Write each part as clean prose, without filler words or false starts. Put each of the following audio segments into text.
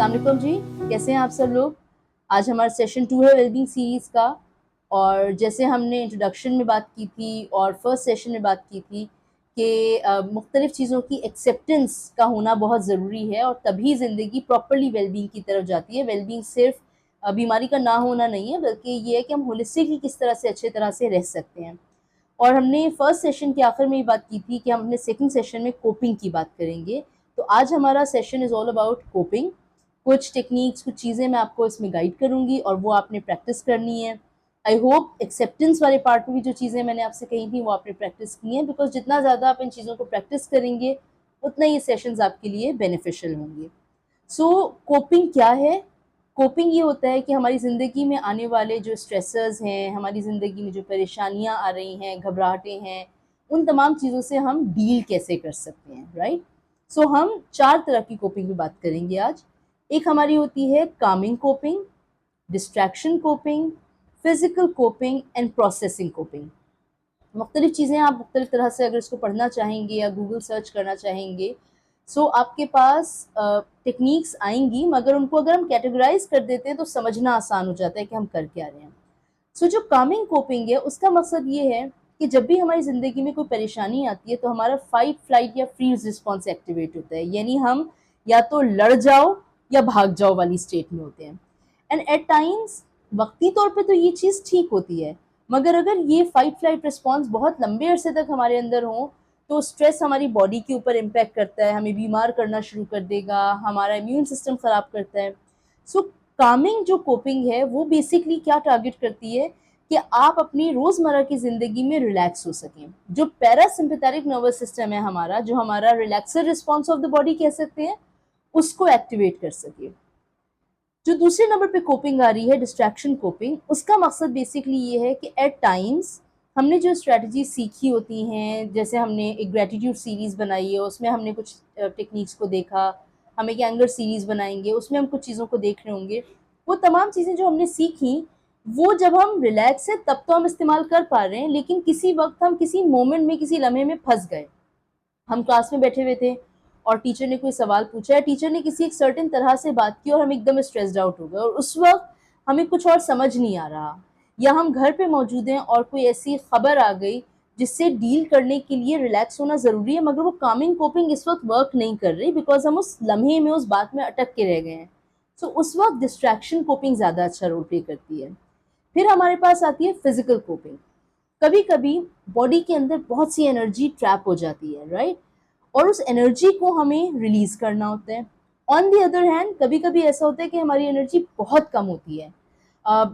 अस्सलाम वालेकुम जी, कैसे हैं आप सब लोग। आज हमारा सेशन 2 है वेलबींग सीरीज़ का। और जैसे हमने इंट्रोडक्शन में बात की थी और फर्स्ट सेशन में बात की थी कि मुख्तलिफ़ चीज़ों की एक्सेप्टेंस का होना बहुत ज़रूरी है और तभी ज़िंदगी प्रॉपरली वेलबींग की तरफ जाती है। वेलबींग सिर्फ बीमारी का ना होना नहीं है, बल्कि ये है कि हम होलिस्टिकली किस तरह से अच्छे तरह से रह सकते हैं। और हमने फर्स्ट सेशन के आखिर में ये बात की थी कि हम अपने सेकंड सेशन में कोपिंग की बात करेंगे। तो आज हमारा session is all about coping. कुछ टेक्निक्स, कुछ चीज़ें मैं आपको इसमें गाइड करूँगी और वो आपने प्रैक्टिस करनी है। आई होप एक्सेप्टेंस वाले पार्ट में भी जो चीज़ें मैंने आपसे कही थी वो आपने प्रैक्टिस की हैं, बिकॉज़ जितना ज़्यादा आप इन चीज़ों को प्रैक्टिस करेंगे उतना ये सेशंस आपके लिए बेनिफिशियल होंगे। सो कोपिंग क्या है? कोपिंग ये होता है कि हमारी ज़िंदगी में आने वाले जो स्ट्रेसर्स हैं, हमारी ज़िंदगी में जो परेशानियाँ आ रही हैं, घबराहटें हैं, उन तमाम चीज़ों से हम डील कैसे कर सकते हैं, राइट? सो हम 4 तरह की कोपिंग की बात करेंगे आज। एक हमारी होती है Kameng coping, distraction coping, physical coping and processing coping. मुख्तलिफ़ चीज़ें आप मुख्तलिफ़ तरह से अगर इसको पढ़ना चाहेंगे या गूगल सर्च करना चाहेंगे, सो आपके पास टेक्निक्स आएँगी, मगर उनको अगर हम कैटेगराइज़ कर देते हैं तो समझना आसान हो जाता है कि हम कर क्या रहे हैं। सो जो कामिंग कोपिंग है उसका मकसद ये है कि जब भी हमारी ज़िंदगी में कोई परेशानी आती है तो हमारा फाइट, फ्लाइट या फ्रीज़ रिस्पॉन्स एक्टिवेट होता है। यानी हम या तो लड़ जाओ या भाग जाओ वाली स्टेट में होते हैं। एंड एट टाइम्स वक्ती तौर पे तो ये चीज़ ठीक होती है, मगर अगर ये फाइट फ्लाइट रिस्पॉन्स बहुत लंबे अरसे तक हमारे अंदर हो तो स्ट्रेस हमारी बॉडी के ऊपर इम्पैक्ट करता है, हमें बीमार करना शुरू कर देगा, हमारा इम्यून सिस्टम ख़राब करता है। सो कामिंग जो कोपिंग है वो बेसिकली क्या टारगेट करती है कि आप अपनी रोज़मर्रा की ज़िंदगी में रिलैक्स हो सकें। जो पैरासिम्पैथेटिक नर्वस सिस्टम है हमारा, जो हमारा relaxer response of the body कह सकते हैं, उसको एक्टिवेट कर सके। जो दूसरे नंबर पे कोपिंग आ रही है डिस्ट्रैक्शन कोपिंग, उसका मकसद बेसिकली ये है कि एट टाइम्स हमने जो स्ट्रैटेजी सीखी होती हैं, जैसे हमने एक ग्रैटिट्यूड सीरीज़ बनाई है, उसमें हमने कुछ टेक्निक्स को देखा, हम एक एंगर सीरीज़ बनाएंगे, उसमें हम कुछ चीज़ों को देख रहे होंगे। वो तमाम चीज़ें जो हमने सीखी, वो जब हम रिलैक्स है तब तो हम इस्तेमाल कर पा रहे हैं, लेकिन किसी वक्त हम किसी मोमेंट में, किसी लम्हे में फंस गए। हम क्लास में बैठे हुए थे और टीचर ने कोई सवाल पूछा है, टीचर ने किसी एक सर्टेन तरह से बात की और हम एकदम स्ट्रेस्ड आउट हो गए और उस वक्त हमें कुछ और समझ नहीं आ रहा, या हम घर पे मौजूद हैं और कोई ऐसी खबर आ गई जिससे डील करने के लिए रिलैक्स होना ज़रूरी है, मगर वो कामिंग कोपिंग इस वक्त वर्क नहीं कर रही बिकॉज हम उस लम्हे में, उस बात में अटक के रह गए हैं। सो उस वक्त डिस्ट्रैक्शन कोपिंग ज़्यादा अच्छा रोल प्ले करती है। फिर हमारे पास आती है फिजिकल कोपिंग। कभी कभी बॉडी के अंदर बहुत सी एनर्जी ट्रैप हो जाती है, राइट? और उस एनर्जी को हमें रिलीज करना होता है। ऑन दी अदर हैंड कभी कभी ऐसा होता है कि हमारी एनर्जी बहुत कम होती है।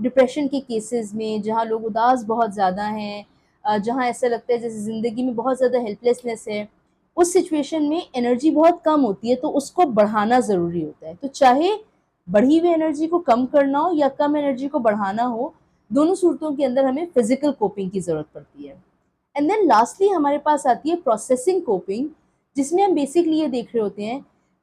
डिप्रेशन के केसेस में, जहाँ लोग उदास बहुत ज़्यादा हैं, जहाँ ऐसा लगता है जैसे ज़िंदगी में बहुत ज़्यादा हेल्पलेसनेस है, उस सिचुएशन में एनर्जी बहुत कम होती है, तो उसको बढ़ाना ज़रूरी होता है। तो चाहे बढ़ी हुई एनर्जी को कम करना हो या कम एनर्जी को बढ़ाना हो, दोनों सूरतों के अंदर हमें फिजिकल कोपिंग की ज़रूरत पड़ती है। एंड देन लास्टली हमारे पास आती है प्रोसेसिंग कोपिंग, जिसमें हम बेसिकली ये देख रहे होते हैं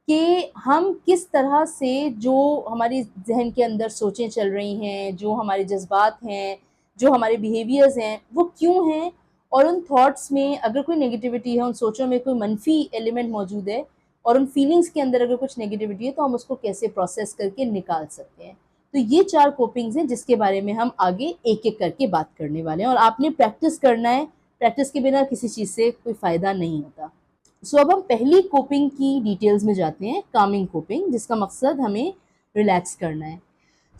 कि हम किस तरह से जो हमारी जहन के अंदर सोचें चल रही हैं, जो हमारे जज्बात हैं, जो हमारे बिहेवियर्स हैं, वो क्यों हैं, और उन थॉट्स में अगर कोई नेगेटिविटी है, उन सोचों में कोई मनफी एलिमेंट मौजूद है और उन फीलिंग्स के अंदर अगर कुछ नेगेटिविटी है, तो हम उसको कैसे प्रोसेस करके निकाल सकते हैं। तो ये 4 कोपिंग्स हैं जिसके बारे में हम आगे एक-एक करके बात करने वाले हैं और आपने प्रैक्टिस करना है। प्रैक्टिस के बिना किसी चीज़ से कोई फ़ायदा नहीं होता। सो अब हम पहली कोपिंग की डिटेल्स में जाते हैं, कामिंग कोपिंग, जिसका मकसद हमें रिलैक्स करना है।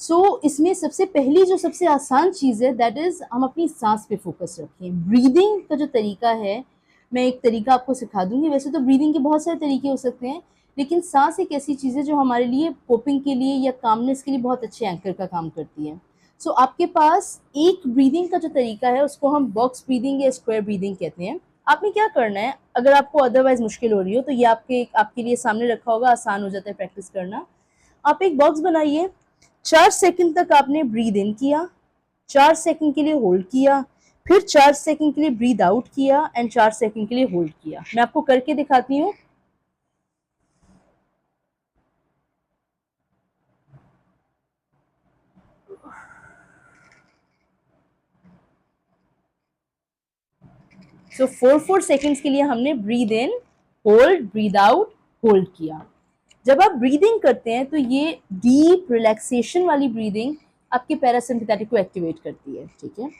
सो इसमें सबसे पहली जो सबसे आसान चीज़ है दैट इज़ हम अपनी सांस पे फोकस रखें। ब्रीदिंग का जो तरीका है, मैं एक तरीका आपको सिखा दूंगी। वैसे तो ब्रीदिंग के बहुत सारे तरीके हो सकते हैं, लेकिन सांस एक ऐसी चीज़ है जो हमारे लिए कोपिंग के लिए या कामनेस के लिए बहुत अच्छे एंकर का काम करती है। सो आपके पास एक ब्रीदिंग का जो तरीका है उसको हम बॉक्स ब्रीदिंग या स्क्वायर ब्रीदिंग कहते हैं। आपने क्या करना है, अगर आपको अदरवाइज मुश्किल हो रही हो तो ये आपके लिए सामने रखा होगा, आसान हो जाता है प्रैक्टिस करना। आप एक बॉक्स बनाइए, 4 सेकंड तक आपने ब्रीद इन किया, 4 सेकंड के लिए होल्ड किया, फिर 4 सेकंड के लिए ब्रीद आउट किया एंड 4 सेकंड के लिए होल्ड किया। मैं आपको करके दिखाती हूँ। सो 4 सेकंड्स के लिए हमने breathe in, hold, breathe out, hold किया। जब आप ब्रीदिंग करते हैं तो ये डीप रिलैक्सेशन वाली ब्रीदिंग आपके पैरासिम्पैथेटिक को एक्टिवेट करती है, ठीक है।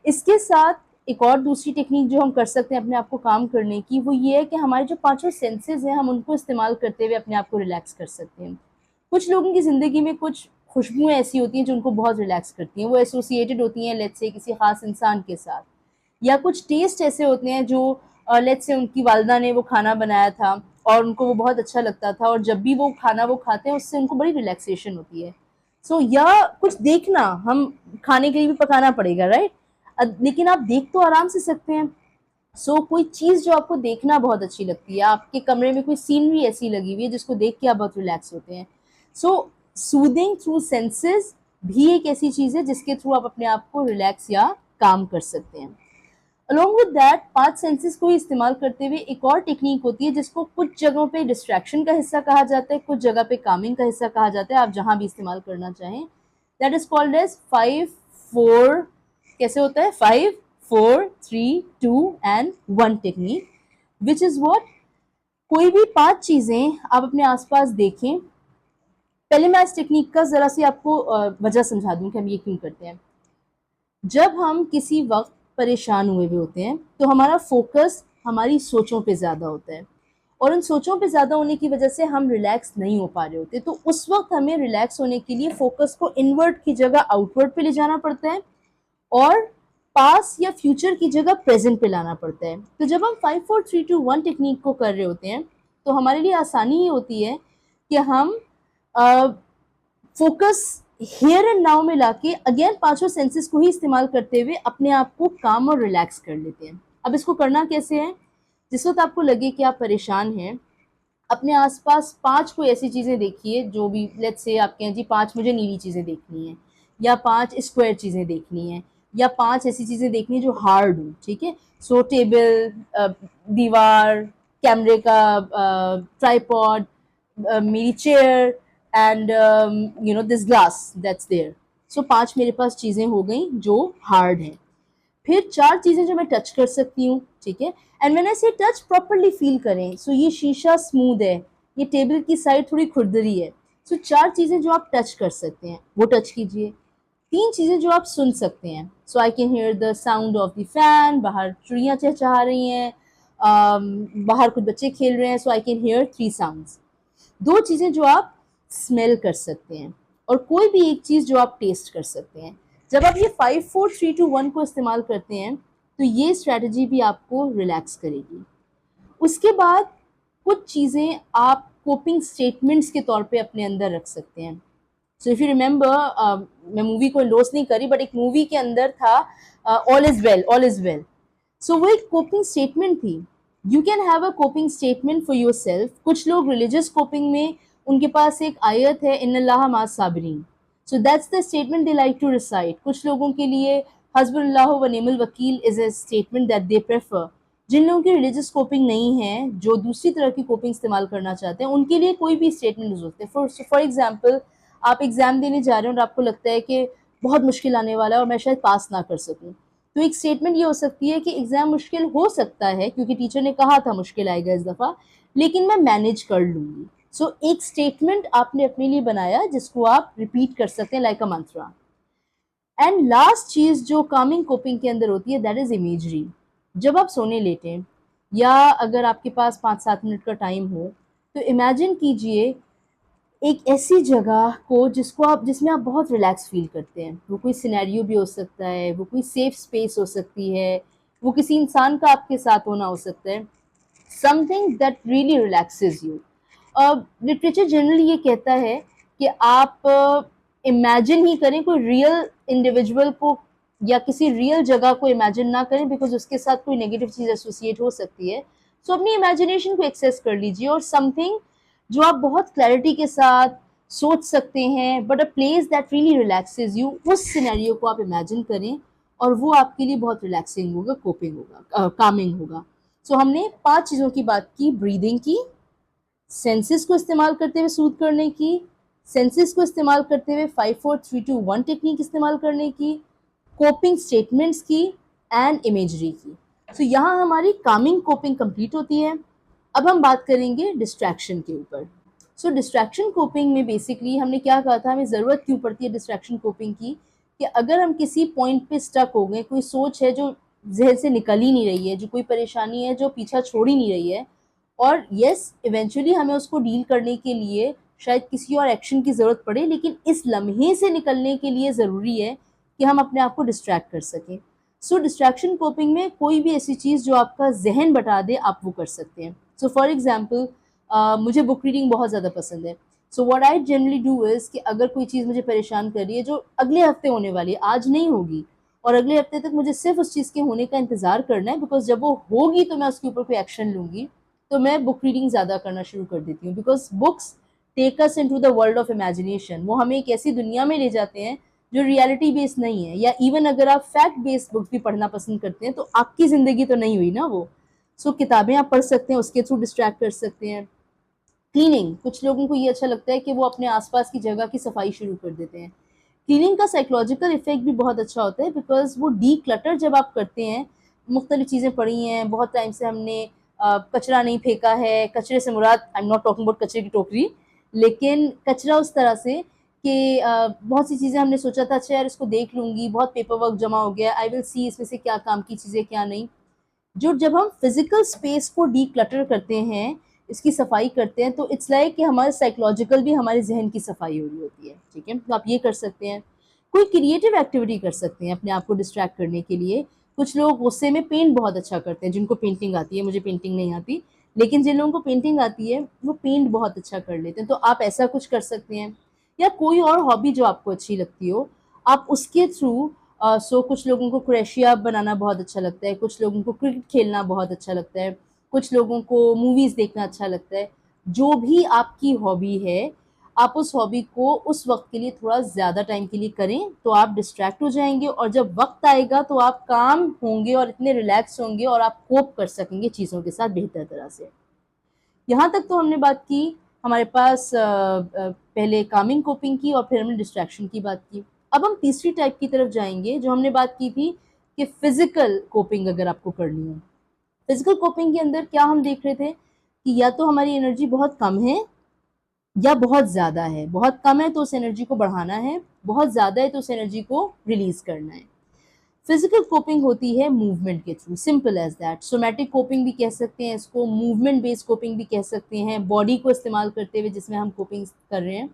इसके साथ एक और दूसरी टेक्निक जो हम कर सकते हैं अपने आप को काम करने की, वो ये है कि हमारे जो पांचों सेंसेस हैं हम उनको इस्तेमाल करते हुए अपने आप को रिलैक्स कर सकते हैं। कुछ लोगों की ज़िंदगी में कुछ खुशबुएं ऐसी होती हैं जो उनको बहुत रिलैक्स करती हैं, वो एसोसिएटेड होती हैं लेट्स से किसी खास इंसान के साथ, या कुछ टेस्ट ऐसे होते हैं जो लेट्स से उनकी वालदा ने वो खाना बनाया था और उनको वो बहुत अच्छा लगता था, और जब भी वो खाना वो खाते हैं उससे उनको बड़ी रिलैक्सेशन होती है। या कुछ देखना, हम खाने के लिए भी पकाना पड़ेगा, राइट, लेकिन आप देख तो आराम से सकते हैं। कोई चीज़ जो आपको देखना बहुत अच्छी लगती है, आपके कमरे में कोई सीनरी ऐसी लगी हुई है जिसको देख के आप बहुत रिलैक्स होते हैं। सूदिंग थ्रू सेंसेस भी एक ऐसी चीज़ है जिसके थ्रू आप अपने आप को रिलैक्स या काम कर सकते हैं। अलॉन्ग विद दैट, 5 सेंसेस को ही इस्तेमाल करते हुए एक और टेक्निक होती है जिसको कुछ जगहों पे डिस्ट्रैक्शन का हिस्सा कहा जाता है, कुछ जगह पे कामिंग का हिस्सा कहा जाता है, आप जहां भी इस्तेमाल करना चाहें। दैट इज कॉल्ड एज 5-4, कैसे होता है, 5-4-3-2-1 टेक्निक, विच इज व्हाट, कोई भी 5 चीजें आप अपने आसपास देखें। पहले मैं इस टेक्निक का जरा सी आपको वजह समझा दूं कि हम ये क्यों करते हैं। जब हम किसी वक्त परेशान हुए होते हैं तो हमारा फोकस हमारी सोचों पे ज़्यादा होता है, और उन सोचों पे ज़्यादा होने की वजह से हम रिलैक्स नहीं हो पा रहे होते। तो उस वक्त हमें रिलैक्स होने के लिए फोकस को इनवर्ट की जगह आउटवर्ड पे ले जाना पड़ता है, और पास या फ्यूचर की जगह प्रेजेंट पे लाना पड़ता है। तो जब हम 5-4-3-2-1 टेक्निक को कर रहे होते हैं तो हमारे लिए आसानी ये होती है कि हम फोकस हियर एंड नाउ में लाके अगेन पांचों सेंसेस को ही इस्तेमाल करते हुए अपने आप को काम और रिलैक्स कर लेते हैं। अब इसको करना कैसे है, जिस वक्त आपको लगे कि आप परेशान हैं, अपने आसपास 5 कोई ऐसी चीज़ें देखिए जो भी, लेट्स से आप कहें जी 5 मुझे नीली चीज़ें देखनी है, या 5 स्क्वायर चीज़ें देखनी है, या 5 ऐसी चीज़ें देखनी है जो हार्ड हो, ठीक है। टेबल, दीवार, कैमरे का ट्राइपॉड, मेरी chair, and this glass that's there. 5 मेरे पास चीज़ें हो गई जो हार्ड हैं। फिर 4 चीज़ें जो मैं टच कर सकती हूँ, ठीक है। एंड व्हेन आई से टच, प्रॉपर्ली फील करें। ये शीशा स्मूथ है, ये टेबल की साइड थोड़ी खुरदरी है। 4 चीज़ें जो आप टच कर सकते हैं वो टच कीजिए। 3 चीज़ें जो आप सुन सकते हैं, I can hear the sound of the fan, बाहर चिड़ियाँ चहचहा रही हैं, बाहर कुछ बच्चे खेल रहे हैं, आई कैन हियर 3 साउंड्स। 2 चीज़ें जो आप स्मेल कर सकते हैं, और कोई भी एक चीज़ जो आप टेस्ट कर सकते हैं। जब आप ये 5-4-3-2-1 को इस्तेमाल करते हैं तो ये स्ट्रैटेजी भी आपको रिलैक्स करेगी। उसके बाद कुछ चीज़ें आप कोपिंग स्टेटमेंट्स के तौर पे अपने अंदर रख सकते हैं। इफ़ यू रिमेंबर, मैं मूवी को एंडोर्स नहीं करी, बट एक मूवी के अंदर था all is well, all is well. वो एक कोपिंग स्टेटमेंट थी। You can have a coping statement for your self. कुछ लोग रिलीजियस कोपिंग में उनके पास एक आयत है, इन्नल्लाह मा साबिरीन, that's the statement they like to recite. कुछ लोगों के लिए हस्बुल्लाह व निअमल वकील is a statement that they prefer. जिन लोगों की रिलीजियस कोपिंग नहीं है, जो दूसरी तरह की कोपिंग इस्तेमाल करना चाहते हैं, उनके लिए कोई भी स्टेटमेंट यूज होते हैं। फॉर एग्जाम्पल, आप एग्जाम देने जा रहे हैं और आपको लगता है कि बहुत मुश्किल आने वाला है और मैं शायद पास ना कर सकूं, तो एक स्टेटमेंट ये हो सकती है कि एग्जाम मुश्किल हो सकता है क्योंकि टीचर ने कहा था मुश्किल आएगा इस दफ़ा, लेकिन मैं मैनेज कर लूंगी। एक स्टेटमेंट आपने अपने लिए बनाया जिसको आप रिपीट कर सकते हैं like a mantra. And last चीज़ जो कामिंग कोपिंग के अंदर होती है, दैट इज़ इमेजरी। जब आप सोने लेटें, या अगर आपके पास 5-7 मिनट का टाइम हो, तो इमेजिन कीजिए एक ऐसी जगह को जिसमें आप बहुत रिलैक्स फील करते हैं। वो कोई सिनेरियो भी हो सकता है, वो कोई सेफ स्पेस हो सकती है, वो किसी इंसान का आपके साथ होना हो सकता है, something that really relaxes you. Literature generally ये कहता है कि आप इमेजिन ही करें, कोई रियल इंडिविजुअल को या किसी रियल जगह को इमेजिन ना करें, बिकॉज उसके साथ कोई नेगेटिव चीज़ एसोसिएट हो सकती है। अपनी इमेजिनेशन को एक्सेस कर लीजिए, और समथिंग जो आप बहुत क्लैरिटी के साथ सोच सकते हैं, but a place that really relaxes you, उस सिनेरियो को आप इमेजिन करें, और वो आपके लिए बहुत रिलैक्सिंग होगा, कोपिंग होगा, कामिंग होगा। हमने 5 चीज़ों की बात की, ब्रीदिंग की, सेंसेस को इस्तेमाल करते हुए सूद करने की, सेंसेस को इस्तेमाल करते हुए 5-4-3-2-1 टेक्निक इस्तेमाल करने की, कोपिंग स्टेटमेंट्स की, एंड इमेजरी की। यहाँ हमारी कामिंग कोपिंग कंप्लीट होती है। अब हम बात करेंगे डिस्ट्रैक्शन के ऊपर। सो डिस्ट्रैक्शन कोपिंग में बेसिकली हमने क्या कहा था, हमें ज़रूरत क्यों पड़ती है डिस्ट्रैक्शन कोपिंग की, कि अगर हम किसी पॉइंट पे स्टक हो गए, कोई सोच है जो ज़हन से निकल ही नहीं रही है, जो कोई परेशानी है जो पीछा छोड़ ही नहीं रही है, और यस इवेंचुअली हमें उसको डील करने के लिए शायद किसी और एक्शन की ज़रूरत पड़े, लेकिन इस लम्हे से निकलने के लिए ज़रूरी है कि हम अपने आप को डिस्ट्रैक्ट कर सकें। सो डिस्ट्रैक्शन कोपिंग में कोई भी ऐसी चीज़ जो आपका जहन बटा दे, आप वो कर सकते हैं। सो फॉर एग्जाम्पल मुझे बुक रीडिंग बहुत ज़्यादा पसंद है। So what I generally do is कि अगर कोई चीज़ मुझे परेशान कर रही है जो अगले हफ्ते होने वाली है, आज नहीं होगी, और अगले हफ्ते तक मुझे सिर्फ उस चीज़ के होने का इंतज़ार करना है, बिकॉज जब वो होगी तो मैं उसके ऊपर कोई एक्शन लूँगी, तो मैं बुक रीडिंग ज़्यादा करना शुरू कर देती हूँ। Because books take us into the world of imagination. वो हमें एक ऐसी दुनिया में ले जाते हैं जो रियलिटी बेस्ड नहीं है, या इवन अगर आप फैक्ट बेस्ड बुक्स भी पढ़ना पसंद करते हैं तो आपकी ज़िंदगी तो नहीं हुई ना वो। सो किताबें आप पढ़ सकते हैं, उसके थ्रू डिस्ट्रैक्ट कर सकते हैं। क्लीनिंग, कुछ लोगों को ये अच्छा लगता है कि वो अपने आसपास की जगह की सफाई शुरू कर देते हैं। क्लीनिंग का साइकोलॉजिकल इफेक्ट भी बहुत अच्छा होता है, बिकॉज वो डी क्लटर जब आप करते हैं, मुख्तलिफ चीज़ें पड़ी हैं, बहुत टाइम से हमने कचरा नहीं फेंका है, कचरे से मुराद I am not talking about कचरे की टोकरी, लेकिन कचरा उस तरह से कि बहुत सी चीज़ें हमने सोचा था अच्छा यार इसको देख लूँगी, बहुत पेपर वर्क जमा हो गया, आई विल सी इसमें से क्या काम की चीज़ें क्या नहीं। जो जब हम फिजिकल स्पेस को डी क्लटर करते हैं, इसकी सफाई करते हैं, तो इट्स लाइक कि हमारे साइकोलॉजिकल भी हमारे जहन की सफाई हो रही होती है। ठीक है, तो आप ये कर सकते हैं। कोई क्रिएटिव एक्टिविटी कर सकते हैं अपने आप को डिस्ट्रैक्ट करने के लिए। कुछ लोग गुस्से में पेंट बहुत अच्छा करते हैं, जिनको पेंटिंग आती है, मुझे पेंटिंग नहीं आती, लेकिन जिन लोगों को पेंटिंग आती है वो पेंट बहुत अच्छा कर लेते हैं, तो आप ऐसा कुछ कर सकते हैं। या कोई और हॉबी जो आपको अच्छी लगती हो, आप उसके थ्रू सो कुछ लोगों को क्रोशिया बनाना बहुत अच्छा लगता है, कुछ लोगों को क्रिकेट खेलना बहुत अच्छा लगता है, कुछ लोगों को मूवीज़ देखना अच्छा लगता है। जो भी आपकी हॉबी है, आप उस हॉबी को उस वक़्त के लिए थोड़ा ज़्यादा टाइम के लिए करें, तो आप डिस्ट्रैक्ट हो जाएँगे, और जब वक़्त आएगा तो आप काम होंगे और इतने रिलैक्स होंगे और आप कोप कर सकेंगे चीज़ों के साथ बेहतर तरह से। यहाँ तक तो हमने बात की, हमारे पास पहले कामिंग कोपिंग की और फिर हमने डिस्ट्रैक्शन की बात की। अब हम तीसरी टाइप की तरफ जाएँगे, जो हमने बात की थी कि फ़िज़िकल कोपिंग अगर आपको करनी हो। फ़िज़िकल कोपिंग के अंदर क्या हम देख रहे थे कि या तो हमारी एनर्जी बहुत कम है या बहुत ज़्यादा है। बहुत कम है तो उस एनर्जी को बढ़ाना है, बहुत ज़्यादा है तो उस एनर्जी को रिलीज़ करना है। फिजिकल कोपिंग होती है मूवमेंट के through, simple as that. Somatic coping भी कह सकते हैं इसको, मूवमेंट बेस्ड कोपिंग भी कह सकते हैं, बॉडी को इस्तेमाल करते हुए जिसमें हम कोपिंग कर रहे हैं।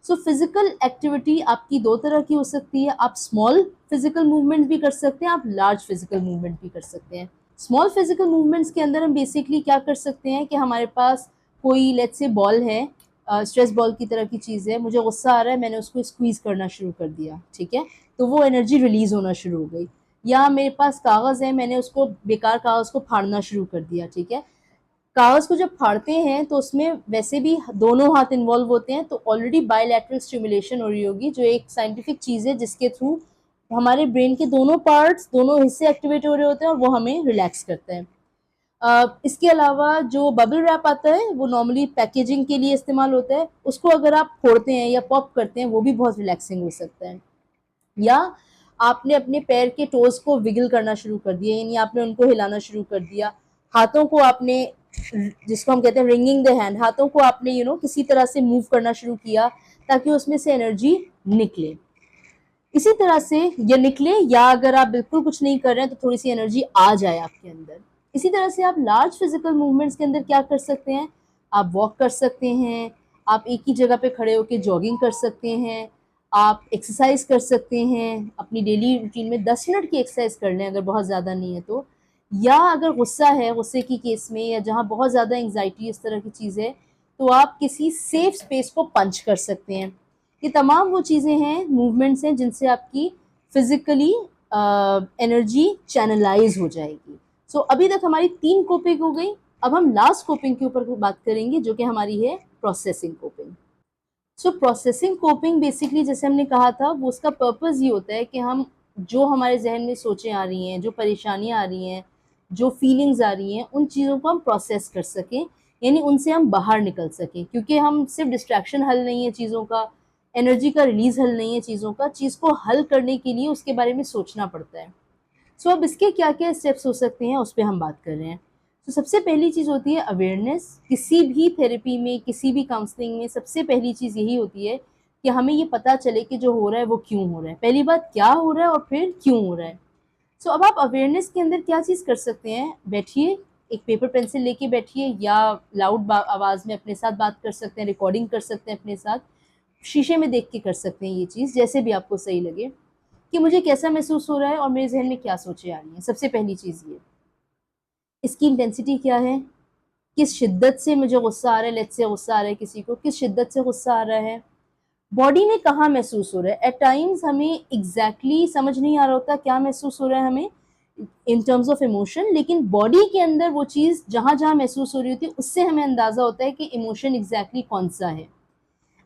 सो फिजिकल एक्टिविटी आपकी दो तरह की हो सकती है। आप स्मॉल फिजिकल मूवमेंट भी कर सकते हैं, आप लार्ज फिजिकल मूवमेंट भी कर सकते हैं। स्मॉल फिजिकल मूवमेंट्स के अंदर हम बेसिकली क्या कर सकते हैं कि हमारे पास कोई लेट्स से बॉल है, स्ट्रेस बॉल की तरह की चीज़ है, मुझे गुस्सा आ रहा है, मैंने उसको स्क्वीज़ करना शुरू कर दिया, ठीक है, तो वो एनर्जी रिलीज़ होना शुरू हो गई। या मेरे पास कागज़ है, मैंने उसको बेकार कागज़ को फाड़ना शुरू कर दिया, ठीक है। कागज़ को जब फाड़ते हैं तो उसमें वैसे भी दोनों हाथ इन्वॉल्व होते हैं, तो ऑलरेडी बायलैटरल स्टिमुलेशन हो रही होगी, जो एक साइंटिफिक चीज़ है जिसके थ्रू हमारे ब्रेन के दोनों पार्ट्स, दोनों हिस्से एक्टिवेट हो रहे होते हैं और वो हमें रिलैक्स करता है। इसके अलावा जो बबल रैप आता है वो नॉर्मली पैकेजिंग के लिए इस्तेमाल होता है, उसको अगर आप फोड़ते हैं या पॉप करते हैं वो भी बहुत रिलैक्सिंग हो सकता है। या आपने अपने पैर के टोज़ को विगल करना शुरू कर दिया, यानी आपने उनको हिलाना शुरू कर दिया। हाथों को आपने, जिसको हम कहते हैं रिंगिंग द हैंड, हाथों को आपने किसी तरह से मूव करना शुरू किया ताकि उसमें से एनर्जी निकले। इसी तरह से ये निकले, या अगर आप बिल्कुल कुछ नहीं कर रहे हैं तो थोड़ी सी एनर्जी आ जाए आपके अंदर। इसी तरह से आप लार्ज फिजिकल मूवमेंट्स के अंदर क्या कर सकते हैं, आप वॉक कर सकते हैं, आप एक ही जगह पे खड़े होकर जॉगिंग कर सकते हैं, आप एक्सरसाइज कर सकते हैं, अपनी डेली रूटीन में 10 मिनट की एक्सरसाइज कर लें अगर बहुत ज़्यादा नहीं है तो। या अगर गुस्सा है, गुस्से की केस में, या जहाँ बहुत ज़्यादा एंग्जाइटी इस तरह की चीज़ है, तो आप किसी सेफ स्पेस को पंच कर सकते हैं। ये तमाम वो चीज़ें हैं, मूवमेंट्स हैं जिनसे आपकी फिजिकली एनर्जी चैनलाइज हो जाएगी। सो अभी तक हमारी 3 कोपिंग हो गई। अब हम लास्ट कोपिंग के ऊपर बात करेंगे, जो कि हमारी है प्रोसेसिंग कोपिंग। सो प्रोसेसिंग कोपिंग बेसिकली जैसे हमने कहा था, वो उसका पर्पज़ ये होता है कि हम जो हमारे जहन में सोचें आ रही हैं, जो परेशानियाँ आ रही हैं, जो फीलिंग्स आ रही हैं, उन चीज़ों को हम प्रोसेस कर सकें, यानी उनसे हम बाहर निकल सकें। क्योंकि हम सिर्फ डिस्ट्रैक्शन हल नहीं है चीज़ों का, एनर्जी का रिलीज़ हल नहीं है चीज़ों का, चीज़ को हल करने के लिए उसके बारे में सोचना पड़ता है। सो अब इसके क्या क्या स्टेप्स हो सकते हैं, उस पर हम बात कर रहे हैं। तो सबसे पहली चीज़ होती है अवेयरनेस। किसी भी थेरेपी में, किसी भी काउंसलिंग में सबसे पहली चीज़ यही होती है कि हमें ये पता चले कि जो हो रहा है वो क्यों हो रहा है। पहली बात क्या हो रहा है और फिर क्यों हो रहा है। सो अब आप अवेयरनेस के अंदर क्या चीज़ कर सकते हैं, बैठिए, एक पेपर पेंसिल लेके बैठिए, या लाउड आवाज़ में अपने साथ बात कर सकते हैं, रिकॉर्डिंग कर सकते हैं अपने साथ, शीशे में देख के कर सकते हैं ये चीज़, जैसे भी आपको सही लगे, कि मुझे कैसा महसूस हो रहा है और मेरे जहन में क्या सोचें आ रही हैं। सबसे पहली चीज़ ये, इसकी इंटेंसिटी क्या है, किस शिद्दत से मुझे गुस्सा आ रहा है, लेट्स से गुस्सा आ रहा है किसी को, किस शिद्दत से गुस्सा आ रहा है, बॉडी में कहाँ महसूस हो रहा है। एट टाइम्स हमें एग्जैक्टली समझ नहीं आ रहा होता क्या महसूस हो रहा है हमें इन टर्म्स ऑफ इमोशन, लेकिन बॉडी के अंदर वो चीज़ जहाँ जहाँ महसूस हो रही होती है उससे हमें अंदाज़ा होता है कि इमोशन एग्जैक्टली कौन सा है।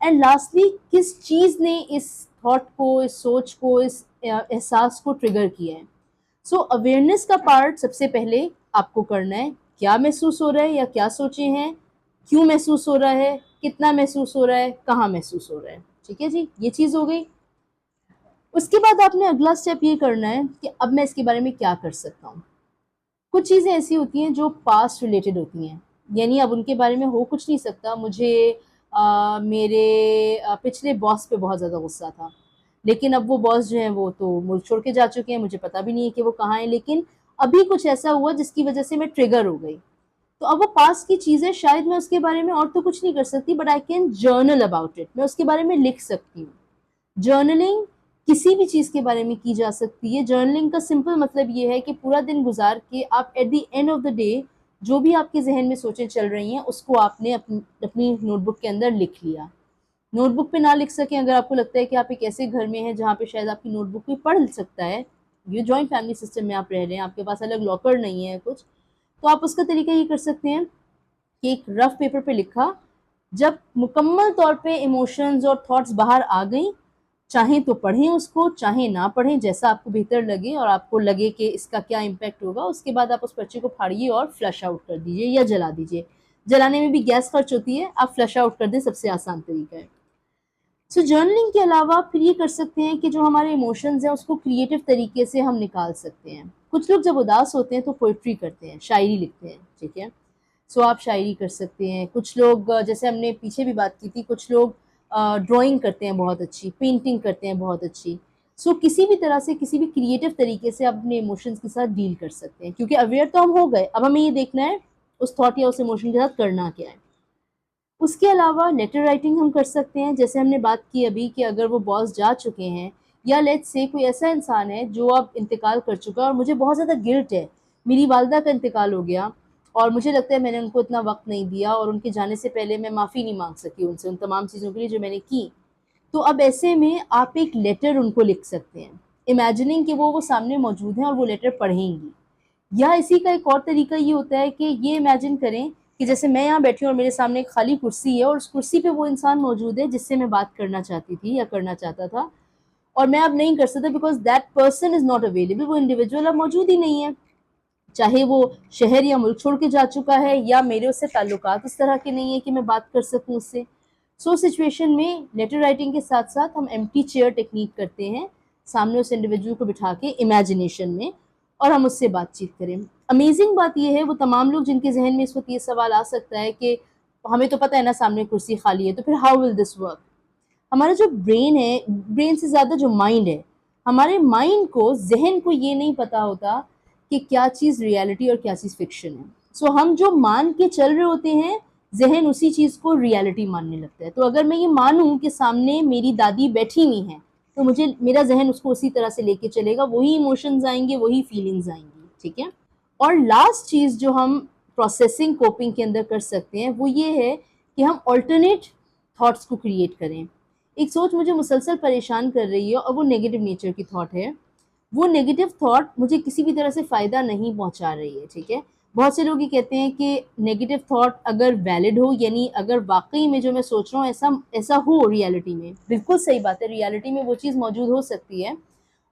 एंड लास्टली, किस चीज़ ने इस थॉट को, इस सोच को, इस एहसास को ट्रिगर किया है। सो अवेयरनेस का पार्ट सबसे पहले आपको करना है, क्या महसूस हो रहा है या क्या सोचे हैं, क्यों महसूस हो रहा है, कितना महसूस हो रहा है, कहाँ महसूस हो रहा है। ठीक है जी, ये चीज़ हो गई। उसके बाद आपने अगला स्टेप ये करना है कि अब मैं इसके बारे में क्या कर सकता हूँ। कुछ चीज़ें ऐसी होती हैं जो पास्ट रिलेटेड होती हैं, यानी अब उनके बारे में हो कुछ नहीं सकता। मुझे मेरे पिछले बॉस पे बहुत ज़्यादा गुस्सा था, लेकिन अब वो बॉस जो हैं वो तो मुल्क छोड़ के जा चुके हैं, मुझे पता भी नहीं है कि वो कहाँ हैं, लेकिन अभी कुछ ऐसा हुआ जिसकी वजह से मैं ट्रिगर हो गई। तो अब वो पास्ट की चीज़ें, शायद मैं उसके बारे में और तो कुछ नहीं कर सकती, but I can journal about it, मैं उसके बारे में लिख सकती हूँ। जर्नलिंग किसी भी चीज़ के बारे में की जा सकती है। जर्नलिंग का सिंपल मतलब ये है कि पूरा दिन गुजार के आप at the end of the day जो भी आपके जहन में सोचें चल रही हैं उसको आपने अपनी नोटबुक के अंदर लिख लिया। नोटबुक पे ना लिख सकें, अगर आपको लगता है कि आप एक ऐसे घर में हैं जहाँ पे शायद आपकी नोटबुक कोई पढ़ सकता है, ये जॉइंट फैमिली सिस्टम में आप रह रहे हैं, आपके पास अलग लॉकर नहीं है कुछ, तो आप उसका तरीका ये कर सकते हैं कि एक रफ पेपर पे लिखा, जब मुकम्मल तौर पे इमोशंस और थॉट्स बाहर आ गई, चाहे तो पढ़ें उसको, चाहे ना पढ़ें, जैसा आपको बेहतर लगे और आपको लगे कि इसका क्या इम्पैक्ट होगा, उसके बाद आप उस पर्चे को फाड़िए और फ्लश आउट कर दीजिए या जला दीजिए। जलाने में भी गैस खर्च होती है, आप फ्लश आउट कर दें, सबसे आसान तरीका है। सो जर्नलिंग के अलावा फिर ये कर सकते हैं कि जो हमारे इमोशंस हैं उसको क्रिएटिव तरीके से हम निकाल सकते हैं। कुछ लोग जब उदास होते हैं तो पोइट्री करते हैं, शायरी लिखते हैं, ठीक है। सो आप शायरी कर सकते हैं। कुछ लोग, जैसे हमने पीछे भी बात की थी, कुछ लोग ड्राइंग करते हैं बहुत अच्छी, पेंटिंग करते हैं बहुत अच्छी। सो किसी भी तरह से, किसी भी क्रिएटिव तरीके से आप अपने इमोशंस के साथ डील कर सकते हैं, क्योंकि अवेयर तो हम हो गए, अब हमें ये देखना है उस थॉट या उस इमोशन के साथ करना क्या है। उसके अलावा लेटर राइटिंग हम कर सकते हैं, जैसे हमने बात की अभी कि अगर वो बॉस जा चुके हैं, या लेट्स से कोई ऐसा इंसान है जो अब इंतकाल कर चुका है और मुझे बहुत ज़्यादा गिल्ट है, मेरी वालदा का इंतकाल हो गया और मुझे लगता है मैंने उनको इतना वक्त नहीं दिया और उनके जाने से पहले मैं माफ़ी नहीं मांग सकी उनसे उन तमाम चीज़ों के लिए जो मैंने की। तो अब ऐसे में आप एक लेटर उनको लिख सकते हैं, इमेजिनिंग कि वो सामने मौजूद हैं और वो लेटर पढ़ेंगी। या इसी का एक और तरीका ये होता है कि ये इमेजिन करें कि जैसे मैं यहाँ बैठी हूँ और मेरे सामने एक खाली कुर्सी है और उस कुर्सी पे वो इंसान मौजूद है जिससे मैं बात करना चाहती थी या करना चाहता था, और मैं अब नहीं कर सकता because that person is not available, वो इंडिविजुअल अब मौजूद ही नहीं है, चाहे वो शहर या मुल्क छोड़ के जा चुका है या मेरे उससे ताल्लुकात उस तरह के नहीं है कि मैं बात कर सकूँ उससे। सो सिचुएशन में लेटर राइटिंग के साथ साथ हम एम्प्टी चेयर टेक्निक करते हैं, सामने उस इंडिविजुअल को बिठा के इमेजिनेशन में, और हम उससे बातचीत करें। अमेजिंग बात यह है, वो तमाम लोग जिनके जहन में इस वक्त ये सवाल आ सकता है कि हमें तो पता है ना सामने कुर्सी खाली है, तो फिर हाउ विल दिस वर्क। हमारा जो ब्रेन है, ब्रेन से ज़्यादा जो माइंड है, हमारे माइंड को, जहन को ये नहीं पता होता कि क्या चीज़ रियलिटी और क्या चीज़ फिक्शन है। सो हम जो मान के चल रहे होते हैं, जहन उसी चीज़ को रियलिटी मानने लगता है। तो अगर मैं ये मानूं कि सामने मेरी दादी बैठी हुई हैं, तो मुझे मेरा जहन उसको उसी तरह से लेके चलेगा, वही इमोशंस आएंगे, वही फीलिंग्स आएंगी, ठीक है। और लास्ट चीज़ जो हम प्रोसेसिंग कोपिंग के अंदर कर सकते हैं वो ये है कि हम ऑल्टरनेट थॉट्स को क्रिएट करें। एक सोच मुझे मुसलसल परेशान कर रही है और वो नेगेटिव नेचर की थॉट है। वो नेगेटिव थॉट मुझे किसी भी तरह से फ़ायदा नहीं पहुंचा रही है, ठीक है। बहुत से लोग ये कहते हैं कि नेगेटिव थॉट अगर वैलिड हो, यानी अगर वाकई में जो मैं सोच रहा हूँ ऐसा ऐसा हो रियलिटी में, बिल्कुल सही बात है, रियलिटी में वो चीज़ मौजूद हो सकती है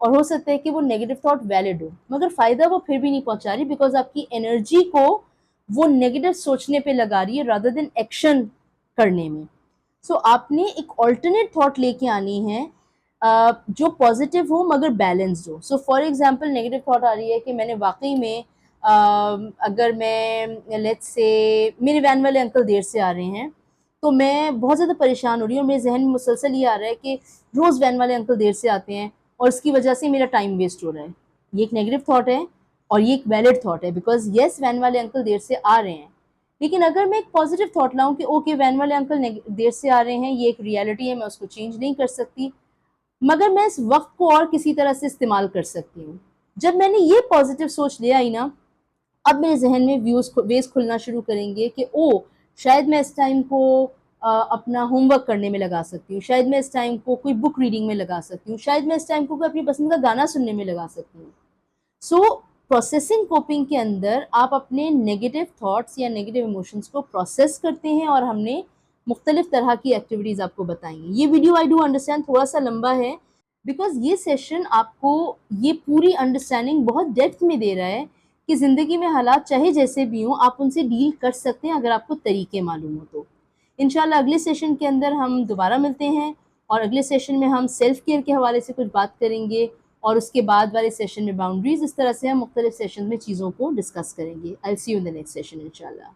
और हो सकता है कि वो नेगेटिव थॉट वैलिड हो, मगर फ़ायदा वो फिर भी नहीं पहुंचा रही, बिकॉज आपकी एनर्जी को वो नेगेटिव सोचने पे लगा रही है रादर देन एक्शन करने में। सो आपने एक ऑल्टरनेट थॉट लेके आनी है जो पॉजिटिव हो मगर बैलेंस्ड हो। So for example negative thought आ रही है कि मैंने वाकई में अगर मैं लेट्स से मेरे वैन वाले अंकल देर से आ रहे हैं तो मैं बहुत ज़्यादा परेशान हो रही हूँ, मेरे जहन में मुसलसल ये आ रहा है कि रोज़ वैन वाले अंकल देर से आते हैं और इसकी वजह से मेरा टाइम वेस्ट हो रहा है। ये एक नेगेटिव थॉट है और ये एक वैलिड थॉट है, बिकॉज येस वैन वाले अंकल देर से आ रहे हैं, लेकिन अगर मैं एक पॉजिटिव थॉट लाऊं कि ओके वैन वाले अंकल देर से आ रहे हैं, ये एक रियलिटी है, मैं उसको चेंज नहीं कर सकती, मगर मैं इस वक्त को और किसी तरह से इस्तेमाल कर सकती हूँ। जब मैंने ये पॉजिटिव सोच ले आई ना, अब मेरे जहन में वेज खुलना शुरू करेंगे कि ओ शायद मैं इस टाइम को अपना होमवर्क करने में लगा सकती हूँ, शायद मैं इस टाइम को कोई बुक रीडिंग में लगा सकती हूँ, शायद मैं इस टाइम को कोई अपनी पसंद का गाना सुनने में लगा सकती हूँ। सो प्रोसेसिंग कोपिंग के अंदर आप अपने नेगेटिव थॉट्स या नेगेटिव इमोशंस को प्रोसेस करते हैं और हमने मुख्तलिफ तरह की एक्टिविटीज़ आपको बताई। ये वीडियो आई डू अंडरस्टैंड थोड़ा सा लंबा है, बिकॉज ये सेशन आपको ये पूरी अंडरस्टैंडिंग बहुत डेप्थ में दे रहा है कि ज़िंदगी में हालात चाहे जैसे भी हों आप उनसे डील कर सकते हैं अगर आपको तरीके मालूम हो तो। इंशाल्लाह अगले सेशन के अंदर हम दोबारा मिलते हैं और अगले सेशन में हम सेल्फ केयर के हवाले से कुछ बात करेंगे और उसके बाद वाले सेशन में बाउंड्रीज, इस तरह से हम मुख्तलिफ सेशन में चीज़ों को डिस्कस करेंगे। I will see you in the next session इंशाल्लाह।